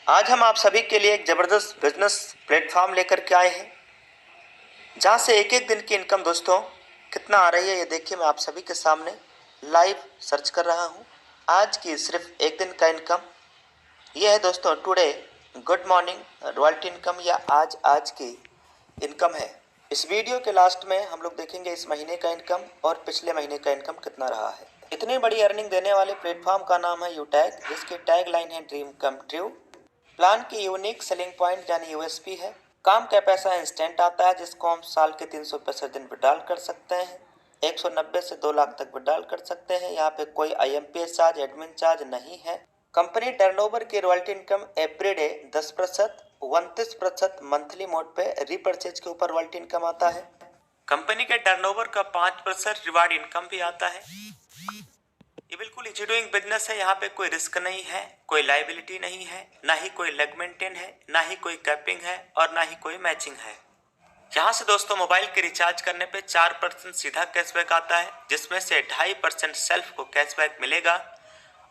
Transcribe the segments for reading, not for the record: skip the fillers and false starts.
आज हम आप सभी के लिए एक ज़बरदस्त बिजनेस प्लेटफॉर्म लेकर के आए हैं, जहां से एक एक दिन की इनकम दोस्तों कितना आ रही है ये देखिए। मैं आप सभी के सामने लाइव सर्च कर रहा हूं। आज की सिर्फ एक दिन का इनकम ये है दोस्तों। Today good morning royalty income या आज की इनकम है। इस वीडियो के लास्ट में हम लोग देखेंगे इस महीने का इनकम और पिछले महीने का इनकम कितना रहा है। इतनी बड़ी अर्निंग देने वाले प्लेटफॉर्म का नाम है यूटैग, जिसकी टैग लाइन है ड्रीम कम ट्रू। प्लान की यूनिक सेलिंग पॉइंट यानी यूएसपी है, काम का पैसा इंस्टेंट आता है, जिसको हम साल के 365 दिन विड्रॉल कर सकते हैं। 190 से 2 लाख तक विड्रॉल कर सकते हैं। यहाँ पे कोई आईएमपीएस चार्ज, एडमिन चार्ज नहीं है। कंपनी टर्नओवर की royalty income everyday 10%, 29% monthly mode पे रीपर्चेज के ऊपर रॉयल्टी इनकम आता है। कंपनी के टर्नओवर का 5% रिवार्ड इनकम भी आता है। ये बिल्कुल इजी डूइंग बिजनेस है। यहाँ पे कोई रिस्क नहीं है, कोई लाइबिलिटी नहीं है, ना ही कोई लेग मेंटेन है, ना ही कोई कैपिंग है और ना ही कोई मैचिंग है। यहाँ से दोस्तों मोबाइल के रिचार्ज करने पे 4% सीधा कैशबैक आता है, जिसमें से 2.5% सेल्फ को कैशबैक मिलेगा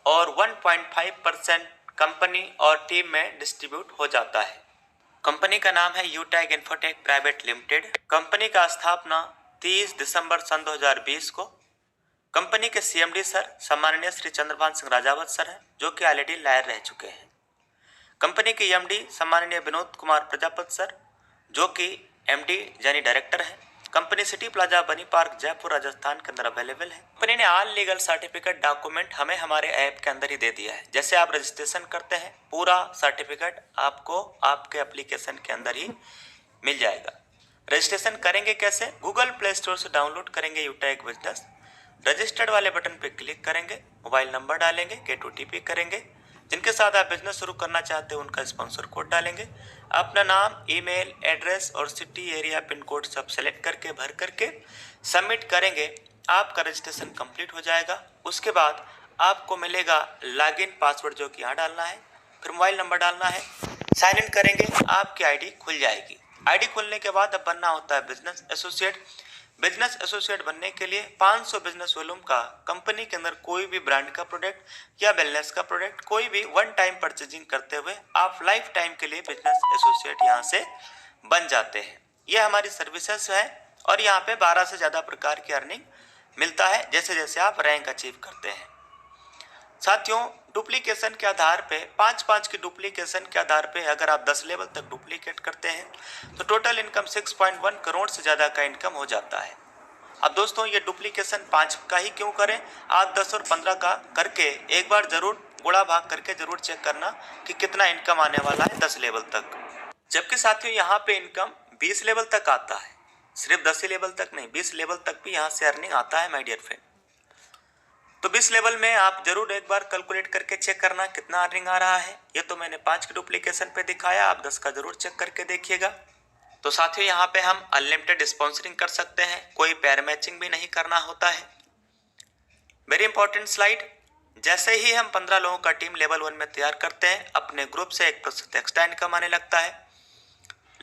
और 1.5% कंपनी और टीम में डिस्ट्रीब्यूट हो जाता है। कंपनी का नाम है यूटैग इन्फोटेक प्राइवेट लिमिटेड। कंपनी का स्थापना 30 दिसंबर सन 2020 को कंपनी के सीएमडी सर सम्माननीय श्री चंद्रभान सिंह राजावत सर हैं, जो कि ऑलरेडी लायर रह चुके हैं। कंपनी के एमडी सम्माननीय विनोद कुमार प्रजापत सर, जो कि एमडी यानी डायरेक्टर हैं। कंपनी सिटी प्लाजा बनी पार्क जयपुर राजस्थान के अंदर अवेलेबल है। कंपनी ने ऑल लीगल सर्टिफिकेट डॉक्यूमेंट हमें हमारे ऐप के अंदर ही दे दिया है। जैसे आप रजिस्ट्रेशन करते हैं, पूरा सर्टिफिकेट आपको आपके एप्लीकेशन के अंदर ही मिल जाएगा। रजिस्ट्रेशन करेंगे कैसे? गूगल प्ले स्टोर से डाउनलोड करेंगे यूटैग बिजनेस, रजिस्टर्ड वाले बटन पे क्लिक करेंगे, मोबाइल नंबर डालेंगे, गेट ओटीपी करेंगे, जिनके साथ आप बिजनेस शुरू करना चाहते हैं उनका स्पॉन्सर कोड डालेंगे, अपना नाम, ईमेल एड्रेस और सिटी एरिया पिन कोड सब सेलेक्ट करके भर करके सबमिट करेंगे। आपका रजिस्ट्रेशन कंप्लीट हो जाएगा। उसके बाद आपको मिलेगा लॉगिन पासवर्ड, जो कि यहाँ डालना है, फिर मोबाइल नंबर डालना है, साइन इन करेंगे, आपकी आईडी खुल जाएगी। आईडी खुलने के बाद अब बनना होता है बिजनेस एसोसिएट। बिजनेस एसोसिएट बनने के लिए 500 बिजनेस वॉल्यूम का कंपनी के अंदर कोई भी ब्रांड का प्रोडक्ट या वेलनेस का प्रोडक्ट कोई भी वन टाइम परचेजिंग करते हुए आप लाइफ टाइम के लिए बिजनेस एसोसिएट यहाँ से बन जाते हैं। यह हमारी सर्विसेज है और यहाँ पे 12 से ज़्यादा प्रकार की अर्निंग मिलता है जैसे जैसे आप रैंक अचीव करते हैं। साथियों, डुप्लीकेशन के आधार पे 5-5 की डुप्लीकेशन के आधार पे अगर आप 10 लेवल तक डुप्लीकेट करते हैं तो टोटल इनकम 6.1 करोड़ से ज़्यादा का इनकम हो जाता है। अब दोस्तों ये डुप्लीकेशन 5 का ही क्यों करें, आप 10 और 15 का करके एक बार जरूर गुणा भाग करके जरूर चेक करना कि कितना इनकम आने वाला है 10 लेवल तक। जबकि साथियों यहाँ पे इनकम 20 लेवल तक आता है, सिर्फ 10 ही लेवल तक नहीं, 20 लेवल तक भी यहाँ से अर्निंग आता है माय डियर फ्रेंड। तो 20 लेवल में आप जरूर एक बार कैलकुलेट करके चेक करना कितना अर्निंग आ रहा है। ये तो मैंने 5 के डुप्लीकेशन पे दिखाया, आप 10 का जरूर चेक करके देखिएगा। तो साथियों यहाँ पे हम अनलिमिटेड स्पॉन्सरिंग कर सकते हैं, कोई पेयर मैचिंग भी नहीं करना होता है। वेरी इंपॉर्टेंट स्लाइड, जैसे ही हम 15 लोगों का टीम लेवल 1 में तैयार करते हैं, अपने ग्रुप से 1% एक्स्ट्रा इनकम आने लगता है।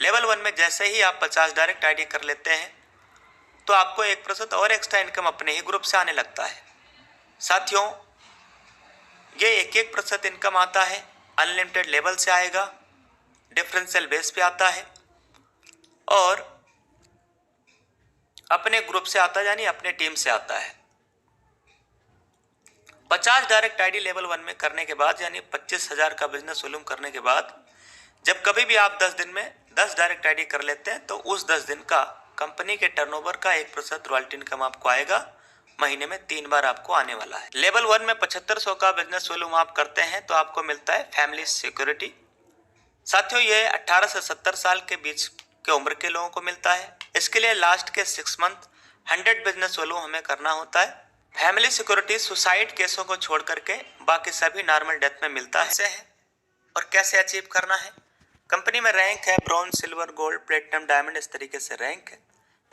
लेवल 1 में जैसे ही आप 50 डायरेक्ट आईडी कर लेते हैं तो आपको 1% और एक्स्ट्रा इनकम अपने ही ग्रुप से आने लगता है। साथियों, ये 1% इनकम आता है, अनलिमिटेड लेवल से आएगा, डिफरेंशियल बेस पे आता है और अपने ग्रुप से आता है, यानी अपने टीम से आता है। 50 डायरेक्ट आईडी लेवल 1 में करने के बाद, यानी 25,000 का बिजनेस वॉल्यूम करने के बाद, जब कभी भी आप 10 दिन में 10 डायरेक्ट आईडी कर लेते हैं तो उस 10 दिन का कंपनी के टर्नओवर का 1% रॉयल्टी इनकम आपको आएगा। महीने में 3 बार आपको आने वाला है। लेवल 1 में 7500 का बिजनेस वॉल्यूम आप करते हैं तो आपको मिलता है फैमिली सिक्योरिटी। साथियों, ये 18 से 70 साल के बीच के उम्र के लोगों को मिलता है। इसके लिए लास्ट के 6 मंथ 100 बिजनेस वॉल्यूम हमें करना होता है। फैमिली सिक्योरिटी सुसाइड केसों को छोड़ करके बाकी सभी नॉर्मल डेथ में मिलता है। और कैसे अचीव करना है? कंपनी में रैंक है bronze, silver, gold, platinum, diamond, इस तरीके से रैंक है।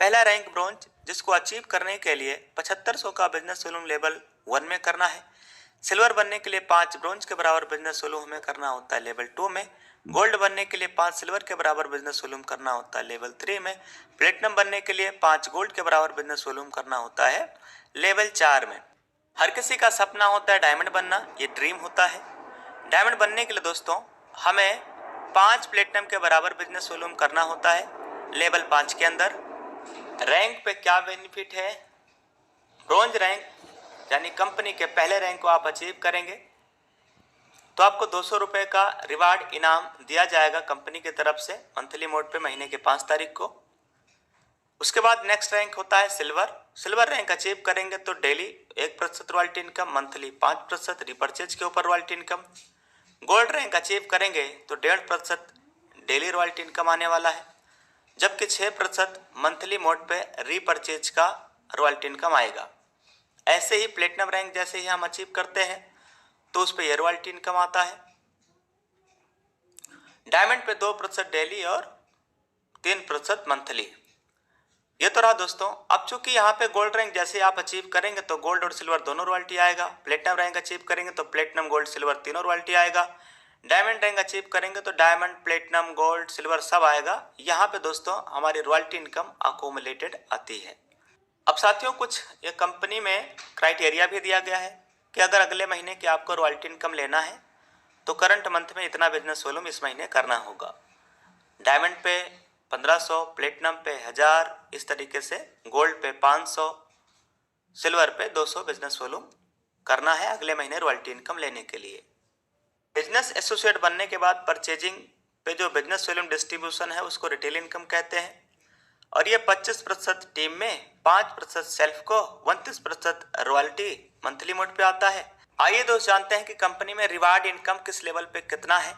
पहला रैंक ब्रॉन्ज, जिसको अचीव करने के लिए 7500 का बिजनेस वॉल्यूम लेवल 1 में करना है। सिल्वर बनने के लिए 5 ब्रॉन्ज के बराबर बिजनेस वॉल्यूम हमें करना होता है लेवल 2 में। गोल्ड बनने के लिए 5 सिल्वर के बराबर बिजनेस वॉल्यूम करना होता है लेवल 3 में। प्लेटिनम बनने के लिए 5 गोल्ड के बराबर बिजनेस वॉल्यूम करना होता है लेवल 4 में। हर किसी का सपना होता है डायमंड बनना, ये ड्रीम होता है। डायमंड बनने के लिए दोस्तों हमें 5 प्लेटिनम के बराबर बिजनेस वॉल्यूम करना होता है लेवल 5 के अंदर। रैंक पे क्या बेनिफिट है? ब्रॉन्ज रैंक यानी कंपनी के पहले रैंक को आप अचीव करेंगे तो आपको 200 रुपये का रिवार्ड इनाम दिया जाएगा कंपनी की तरफ से मंथली मोड पे महीने के 5 तारीख को। उसके बाद नेक्स्ट रैंक होता है सिल्वर। सिल्वर रैंक अचीव करेंगे तो daily 1% royalty income, monthly 5% repurchase के ऊपर royalty income. Gold rank achieve करेंगे तो 1.5% डेली रॉयल्टी इनकम आने वाला है, जबकि 6% मंथली मोड पे रीपरचेज का रॉयल्टी इनकम आएगा। ऐसे ही प्लेटिनम रैंक जैसे ही हम अचीव करते हैं तो उस पर यह रॉयल्टी इनकम आता है। डायमंड पे 2% डेली और 3% मंथली। ये तो रहा दोस्तों। अब चूंकि यहाँ पे गोल्ड रैंक जैसे आप अचीव करेंगे तो गोल्ड और सिल्वर दोनों रॉयल्टी आएगा। प्लेटिनम रैंक अचीव करेंगे तो प्लेटिनम, गोल्ड, सिल्वर तीनों रॉयल्टी आएगा। डायमंड रैंक अचीव करेंगे तो डायमंड, प्लेटिनम, गोल्ड, सिल्वर सब आएगा। यहाँ पे दोस्तों हमारी रॉयल्टी इनकम अकोमुलेटेड आती है। अब साथियों कुछ ये कंपनी में क्राइटेरिया भी दिया गया है कि अगर अगले महीने की आपको रॉयल्टी इनकम लेना है तो करंट मंथ में इतना बिजनेस वॉल्यूम इस महीने करना होगा। डायमंड पे 1500, प्लेटिनम पे 1000, इस तरीके से गोल्ड पे 500, सिल्वर पे 200 बिजनेस वॉल्यूम करना है अगले महीने रॉयल्टी इनकम लेने के लिए। बिजनेस एसोसिएट बनने के बाद परचेजिंग पे जो बिजनेस वॉल्यूम डिस्ट्रीब्यूशन है उसको रिटेल इनकम कहते हैं। और ये 25% टीम में, 5% सेल्फ को, 29% रॉयल्टी मंथली मोड पे आता है। आइए दोस्त जानते हैं कि कंपनी में रिवार्ड इनकम किस लेवल पे कितना है।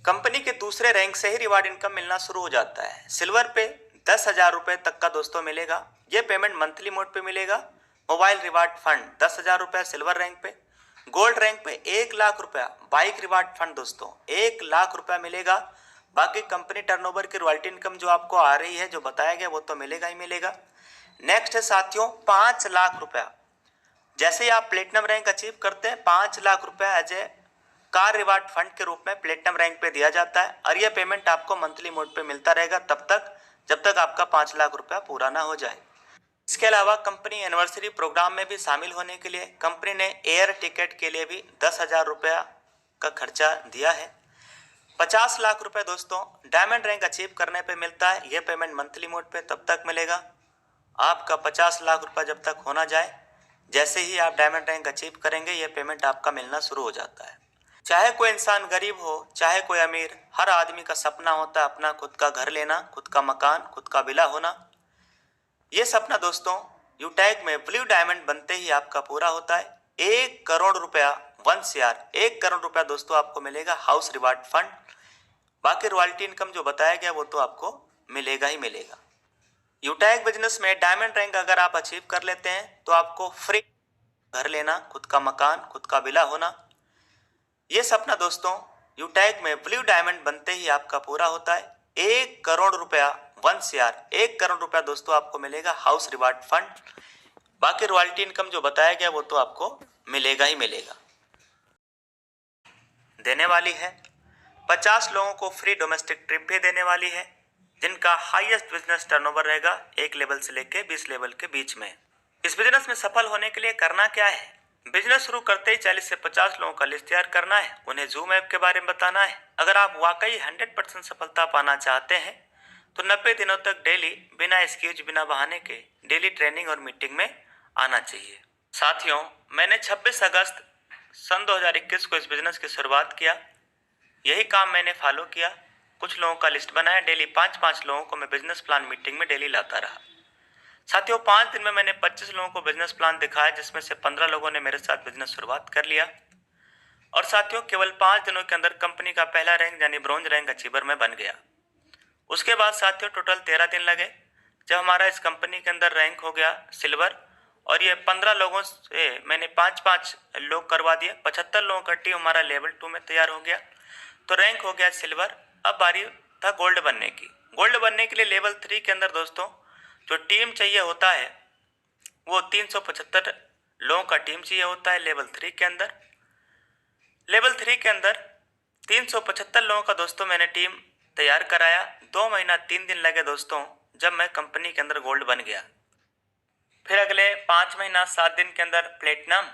कंपनी के दूसरे रैंक से ही रिवार्ड इनकम मिलना शुरू हो जाता है। सिल्वर पे 10,000 रुपये तक का दोस्तों मिलेगा। ये पेमेंट मंथली मोड पे मिलेगा। मोबाइल रिवार्ड फंड 10,000 रुपये सिल्वर रैंक पे। गोल्ड रैंक पे 1,00,000 रुपया बाइक रिवार्ड फंड दोस्तों 1,00,000 रुपया मिलेगा। बाकी कंपनी टर्नओवर की रॉयल्टी इनकम जो आपको आ रही है, जो बताया गया, वो तो मिलेगा ही मिलेगा। नेक्स्ट है साथियों 5,00,000 रुपया। जैसे ही आप प्लेटिनम रैंक अचीव करते हैं 5,00,000 रुपया as a car reward fund के रूप में प्लेटिनम रैंक पे दिया जाता है। और यह पेमेंट आपको मंथली मोड पे मिलता रहेगा तब तक जब तक आपका 5,00,000 रुपया पूरा ना हो जाए। इसके अलावा कंपनी एनिवर्सरी प्रोग्राम में भी शामिल होने के लिए कंपनी ने एयर टिकट के लिए भी 10,000 रुपया का खर्चा दिया है। 50,00,000 रुपए दोस्तों डायमंड रैंक अचीव करने पे मिलता है। यह पेमेंट मंथली मोड पे तब तक मिलेगा। आपका 50,00,000 रुपया जब तक होना जाए, जैसे ही आप डायमंड रैंक अचीव करेंगे यह पेमेंट आपका मिलना शुरू हो जाता है। चाहे कोई इंसान गरीब हो चाहे कोई अमीर, हर आदमी का सपना होता है अपना खुद का घर लेना, खुद का मकान, खुद का विला होना। ये सपना दोस्तों यूटैग में ब्लू डायमंड बनते ही आपका पूरा होता है। 1 करोड़ रुपया, 1 CR, 1 करोड़ रुपया दोस्तों आपको मिलेगा हाउस रिवार्ड फंड। बाकी रॉयल्टी इनकम जो बताया गया वो तो आपको मिलेगा ही मिलेगा। यूटैग बिजनेस में डायमंड रैंक अगर आप अचीव कर लेते हैं तो आपको फ्री घर लेना, खुद का मकान, खुद का विला होना। ये सपना दोस्तों यूटैग में ब्लू डायमंड बनते ही आपका पूरा होता है। 1 करोड़ रुपया, 1 CR, 1 करोड़ रुपया दोस्तों आपको मिलेगा हाउस रिवार्ड फंड। बाकी रॉयल्टी इनकम जो बताया गया वो तो आपको मिलेगा ही मिलेगा। देने वाली है 50 लोगों को फ्री डोमेस्टिक ट्रिप भी देने वाली है, जिनका हाईएस्ट बिजनेस टर्नओवर रहेगा 1 लेवल से लेके 20 लेवल के बीच में। इस बिजनेस में सफल होने के लिए करना क्या है? बिजनेस शुरू करते ही 40 से 50 लोगों का लिस्ट तैयार करना है, उन्हें जूम ऐप के बारे में बताना है। अगर आप वाकई 100% सफलता पाना चाहते हैं तो 90 दिनों तक डेली बिना एक्सक्यूज, बिना बहाने के डेली ट्रेनिंग और मीटिंग में आना चाहिए। साथियों मैंने 26 अगस्त सन 2021 को इस बिजनेस की शुरुआत किया। यही काम मैंने फॉलो किया। कुछ लोगों का लिस्ट बनाया, डेली 5-5 लोगों को मैं बिजनेस प्लान मीटिंग में डेली लाता रहा। साथियों 5 दिन में मैंने 25 लोगों को बिजनेस प्लान दिखाया, जिसमें से 15 लोगों ने मेरे साथ बिजनेस शुरुआत कर लिया। और साथियों केवल 5 दिनों के अंदर कंपनी का पहला रैंक यानी ब्रॉन्ज रैंक अचीवर में बन गया। उसके बाद साथियों टोटल 13 दिन लगे जब हमारा इस कंपनी के अंदर रैंक हो गया सिल्वर। और ये 15 लोगों से मैंने 5-5 लोग करवा दिए। 75 लोगों का टीम हमारा लेवल 2 में तैयार हो गया, तो रैंक हो गया सिल्वर। अब बारी था गोल्ड बनने की। गोल्ड बनने के लिए लेवल 3 के अंदर दोस्तों जो टीम चाहिए होता है वो 375 लोगों का टीम चाहिए होता है लेवल 3 के अंदर। लेवल 3 के अंदर 375 लोगों का दोस्तों मैंने टीम तैयार कराया। 2 महीना 3 दिन लगे दोस्तों जब मैं कंपनी के अंदर गोल्ड बन गया। फिर अगले 5 महीना 7 दिन के अंदर प्लेटिनम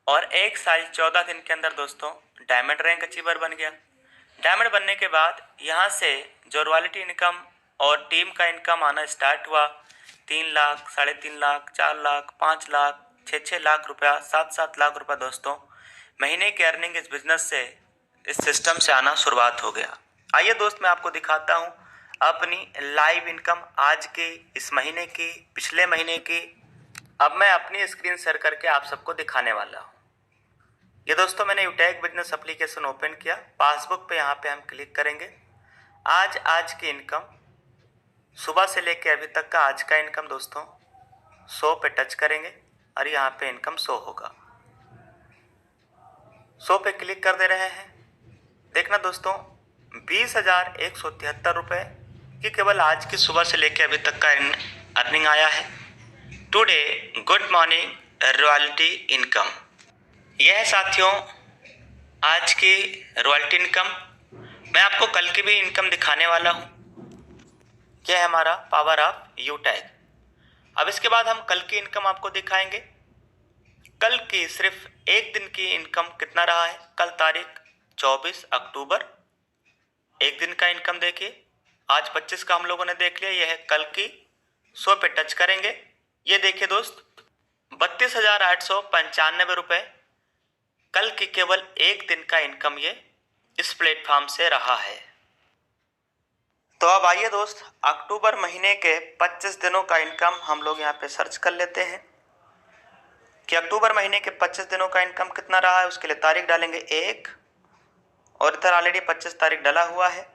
और 1 साल 14 दिन के अंदर दोस्तों डायमंड रैंक अचीवर बन गया। डायमंड बनने के बाद यहाँ से जो रॉयल्टी इनकम और टीम का इनकम आना स्टार्ट हुआ, 3 लाख, 3.5 लाख, 4 लाख, 5 लाख, 6 लाख रुपया, 7 लाख रुपया दोस्तों महीने की अर्निंग इस बिजनेस से, इस सिस्टम से आना शुरुआत हो गया। आइए दोस्त मैं आपको दिखाता हूँ अपनी लाइव इनकम आज की, इस महीने की, पिछले महीने की। अब मैं अपनी स्क्रीन शेयर करके आप सबको दिखाने वाला हूँ। ये दोस्तों मैंने यूटैग बिजनेस एप्लीकेशन ओपन किया, पासबुक पे यहाँ पे हम क्लिक करेंगे। आज की इनकम सुबह से लेके अभी तक का आज का इनकम दोस्तों 100 पे टच करेंगे और यहाँ पे इनकम 100 होगा। 100 पे क्लिक कर दे रहे हैं। देखना दोस्तों 20,173 रुपये की केवल आज की सुबह से लेके अभी तक का अर्निंग आया है। Today good morning royalty income, यह है साथियों आज की रॉयल्टी इनकम। मैं आपको कल की भी इनकम दिखाने वाला हूँ। यह है हमारा पावर ऑफ यूटैग। अब इसके बाद हम कल की इनकम आपको दिखाएंगे। कल की सिर्फ एक दिन की इनकम कितना रहा है। कल तारीख 24 अक्टूबर, एक दिन का इनकम देखिए। आज 25 का हम लोगों ने देख लिया। यह है कल की। 100 पे टच करेंगे। ये देखिए दोस्त 32,895 रुपये कल की केवल एक दिन का इनकम ये इस प्लेटफॉर्म से रहा है। तो अब आइए दोस्त अक्टूबर महीने के 25 दिनों का इनकम हम लोग यहाँ पे सर्च कर लेते हैं कि अक्टूबर महीने के 25 दिनों का इनकम कितना रहा है। उसके लिए तारीख डालेंगे 1 और इधर ऑलरेडी 25 तारीख डाला हुआ है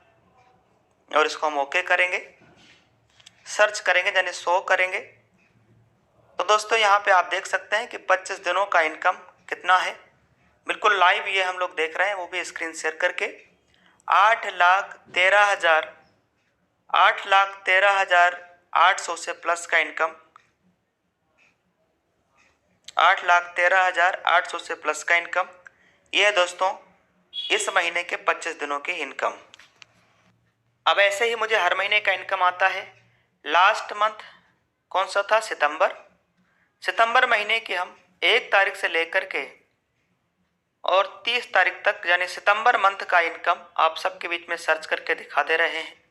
और इसको हम ओके करेंगे, सर्च करेंगे यानी 100 करेंगे। तो दोस्तों यहाँ पे आप देख सकते हैं कि 25 दिनों का इनकम कितना है। बिल्कुल लाइव ये हम लोग देख रहे हैं, वो भी स्क्रीन शेयर करके। 8,13,800 से प्लस का इनकम, 8,13,800 से प्लस का इनकम, ये है दोस्तों इस महीने के 25 दिनों की इनकम। अब ऐसे ही मुझे हर महीने का इनकम आता है। लास्ट मंथ कौन सा था, सितंबर महीने की हम 1 तारीख से लेकर के और 30 तारीख तक यानी सितंबर मंथ का इनकम आप सबके बीच में सर्च करके दिखा दे रहे हैं।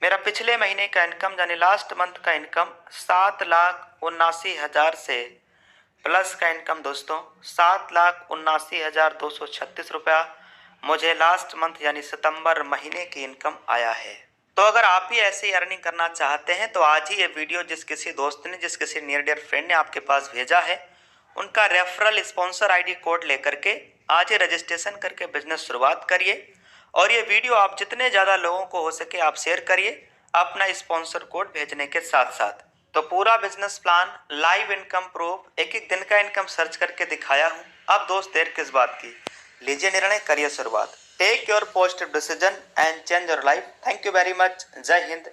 मेरा पिछले महीने का इनकम यानी लास्ट मंथ का इनकम 7,79,000 से प्लस का इनकम दोस्तों 7,79,236 रुपया मुझे लास्ट मंथ यानी सितंबर महीने की इनकम आया है। तो अगर आप भी ऐसे ही अर्निंग करना चाहते हैं तो आज ही ये वीडियो जिस किसी दोस्त ने, जिस किसी नियर डियर फ्रेंड ने आपके पास भेजा है, उनका रेफरल स्पॉन्सर आईडी कोड लेकर के आज ही रजिस्ट्रेशन करके बिजनेस शुरुआत करिए। और ये वीडियो आप जितने ज़्यादा लोगों को हो सके आप शेयर करिए अपना स्पॉन्सर कोड भेजने के साथ साथ। तो पूरा business plan, live income proof, एक एक दिन का इनकम सर्च करके दिखाया हूँ। अब दोस्त देर किस बात की, लीजिए निर्णय, करिए शुरुआत। Take your positive decision and change your life. Thank you very much. जय हिंद।